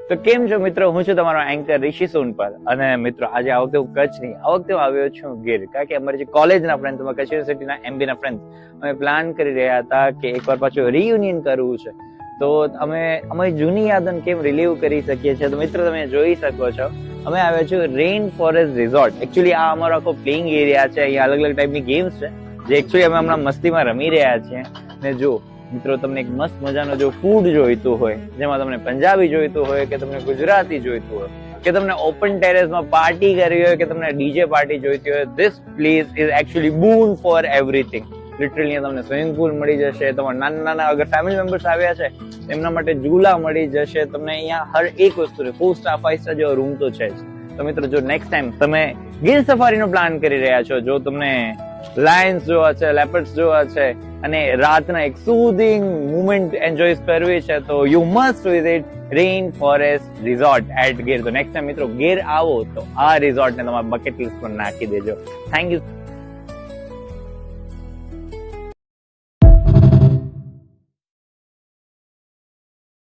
તો કેમ છો મિત્રો, હું છું તમારો એન્કર ઋષિ સોનપર. અને મિત્રો આજે આ વખતે હું કચ્છ નહીં, આ વખતે હું આવ્યો છું ગીર, કારણ કે અમારી જે કોલેજના ફ્રેન્ડ, કચ્છ યુનિવર્સિટીના એમબીના ફ્રેન્ડ, અમે પ્લાન કરી રહ્યા હતા કે એકવાર પાછું રિયુનિયન કરવું છે. તો અમે અમારી જૂની યાદોને કેમ રિલીવ કરી શકીએ છીએ. તો મિત્રો તમે જોઈ શકો છો, અમે આવ્યા છું રેઇન ફોરેસ્ટ રિઝોર્ટ. એકચ્યુઅલી આ અમારો આખો પ્લેઇંગ એરિયા છે. અહીંયા અલગ અલગ ટાઈપની ગેમ્સ છે જે એકચ્યુઅલી અમે હમણાં મસ્તીમાં રમી રહ્યા છીએ. ને જો મિત્રો, તમને એક મસ્ત મજાનો જો ફૂડ જોઈતું હોય, જેમાં તમને પંજાબી જોઈતું હોય કે તમને ગુજરાતી જોઈતું હોય કે તમને ઓપન ટેરેસમાં પાર્ટી કરવી હોય કે તમને ડીજે પાર્ટી જોઈતી હોય, this place is actually boon for everything. Literally તમને સ્વિમિંગ પુલ મળી જશે, તમારા નાના નાના અગર ફેમિલી મેમ્બર્સ આવ્યા છે એમના માટે ઝૂલા મળી જશે. તમને અહીંયા હર એક વસ્તુ 4 સ્ટાર 5 સ્ટાર જેવો રૂમ તો છે જ. તો મિત્રો, જો નેક્સ્ટ ટાઈમ તમે ગીર સફારીનો પ્લાન કરી રહ્યા છો, જો તમને લાયન્સ જોવા છે, લેપર્ડ્સ જોવા છે અને રાતના એક સૂધિંગ મુમેન્ટ એન્જોય કરવી છે, તો you must visit rain forest resort at Gir. તો નેક્સ્ટ ટાઈમ મિત્રો ગીર આવો તો આ રિઝોર્ટને તમારા બકેટ લિસ્ટ પર નાખી દેજો. Thank you.